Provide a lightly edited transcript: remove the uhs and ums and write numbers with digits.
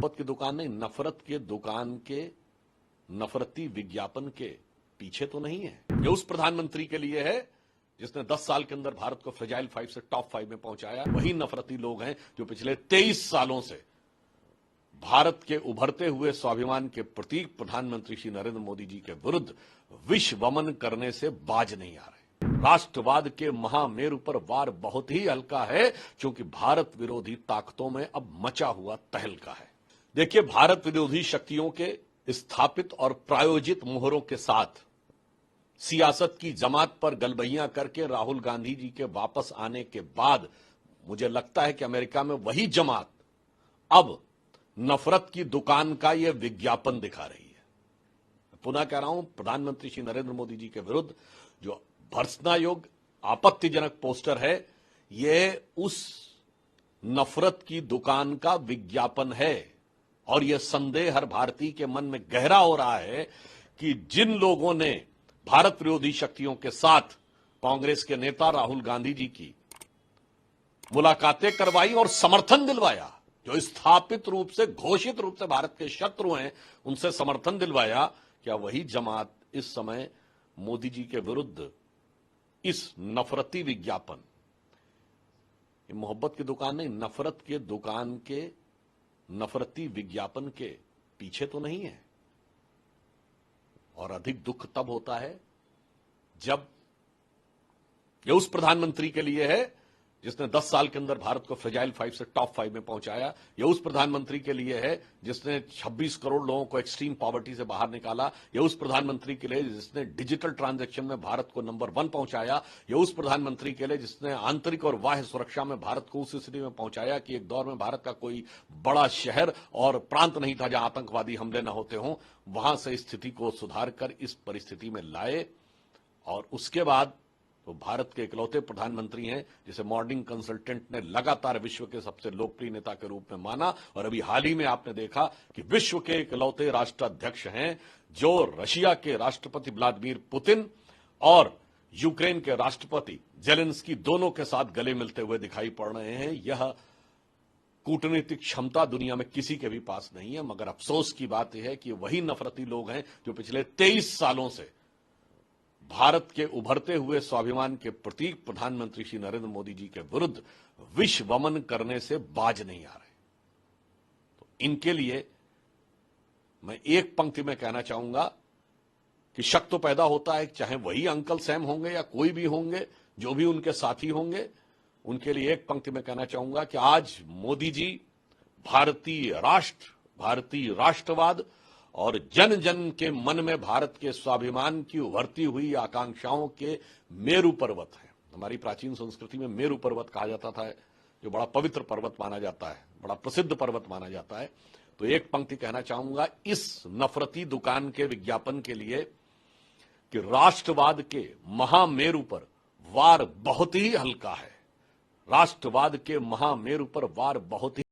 मोहब्बत की दुकान नहीं, नफरत के दुकान के नफरती विज्ञापन के पीछे तो नहीं है। ये उस प्रधानमंत्री के लिए है जिसने 10 साल के अंदर भारत को फ्रेजाइल 5 से टॉप 5 में पहुंचाया। वही नफरती लोग हैं जो पिछले 23 सालों से भारत के उभरते हुए स्वाभिमान के प्रतीक प्रधानमंत्री श्री नरेंद्र मोदी जी के विरुद्ध विश्व वमन करने से बाज नहीं आ रहे। राष्ट्रवाद के महामेरु पर वार बहुत ही हल्का है, क्योंकि भारत विरोधी ताकतों में अब मचा हुआ तहलका है। देखिए, भारत विरोधी शक्तियों के स्थापित और प्रायोजित मोहरों के साथ सियासत की जमात पर गलबहियां करके राहुल गांधी जी के वापस आने के बाद मुझे लगता है कि अमेरिका में वही जमात अब नफरत की दुकान का यह विज्ञापन दिखा रही है। पुनः कह रहा हूं, प्रधानमंत्री श्री नरेंद्र मोदी जी के विरुद्ध जो भर्त्सना योग्य आपत्तिजनक पोस्टर है, यह उस नफरत की दुकान का विज्ञापन है। और यह संदेह हर भारतीय के मन में गहरा हो रहा है कि जिन लोगों ने भारत विरोधी शक्तियों के साथ कांग्रेस के नेता राहुल गांधी जी की मुलाकातें करवाई और समर्थन दिलवाया, जो स्थापित रूप से घोषित रूप से भारत के शत्रु हैं, उनसे समर्थन दिलवाया, क्या वही जमात इस समय मोदी जी के विरुद्ध इस नफरती विज्ञापन, मोहब्बत की दुकान नहीं, नफरत के दुकान के नफरती विज्ञापन के पीछे तो नहीं है? और अधिक दुख तब होता है जब यह उस प्रधानमंत्री के लिए है जिसने 10 साल के अंदर भारत को फ्रेजाइल 5 से टॉप 5 में पहुंचाया। यह उस प्रधानमंत्री के लिए है जिसने 26 करोड़ लोगों को एक्सट्रीम पॉवर्टी से बाहर निकाला। यह उस प्रधानमंत्री के लिए जिसने डिजिटल ट्रांजैक्शन में भारत को नंबर 1 पहुंचाया। यह उस प्रधानमंत्री के लिए जिसने आंतरिक और बाह्य सुरक्षा में भारत को उस स्थिति में पहुंचाया कि एक दौर में भारत का कोई बड़ा शहर और प्रांत नहीं था जहां आतंकवादी हमले न होते हों। वहां से स्थिति को सुधार कर इस परिस्थिति में लाए, और उसके बाद तो भारत के इकलौते प्रधानमंत्री हैं जिसे मॉर्निंग कंसल्टेंट ने लगातार विश्व के सबसे लोकप्रिय नेता के रूप में माना। और अभी हाल ही में आपने देखा कि विश्व के इकलौते राष्ट्राध्यक्ष हैं जो रशिया के राष्ट्रपति व्लादिमीर पुतिन और यूक्रेन के राष्ट्रपति जेलेंस्की दोनों के साथ गले मिलते हुए दिखाई पड़ रहे हैं। यह कूटनीतिक क्षमता दुनिया में किसी के भी पास नहीं है। मगर अफसोस की बात यह है कि वही नफरती लोग हैं जो पिछले 23 सालों से भारत के उभरते हुए स्वाभिमान के प्रतीक प्रधानमंत्री श्री नरेंद्र मोदी जी के विरुद्ध विश्व वमन करने से बाज नहीं आ रहे। तो इनके लिए मैं एक पंक्ति में कहना चाहूंगा कि शक तो पैदा होता है, चाहे वही अंकल सैम होंगे या कोई भी होंगे, जो भी उनके साथी होंगे, उनके लिए एक पंक्ति में कहना चाहूंगा कि आज मोदी जी भारतीय राष्ट्र, भारतीय राष्ट्रवाद और जन जन के मन में भारत के स्वाभिमान की उभरती हुई आकांक्षाओं के मेरु पर्वत है। हमारी प्राचीन संस्कृति में मेरु पर्वत कहा जाता था, जो बड़ा पवित्र पर्वत माना जाता है, बड़ा प्रसिद्ध पर्वत माना जाता है। तो एक पंक्ति कहना चाहूंगा इस नफरती दुकान के विज्ञापन के लिए कि राष्ट्रवाद के महामेरु पर वार बहुत ही हल्का है। राष्ट्रवाद के महामेरु पर वार बहुत ही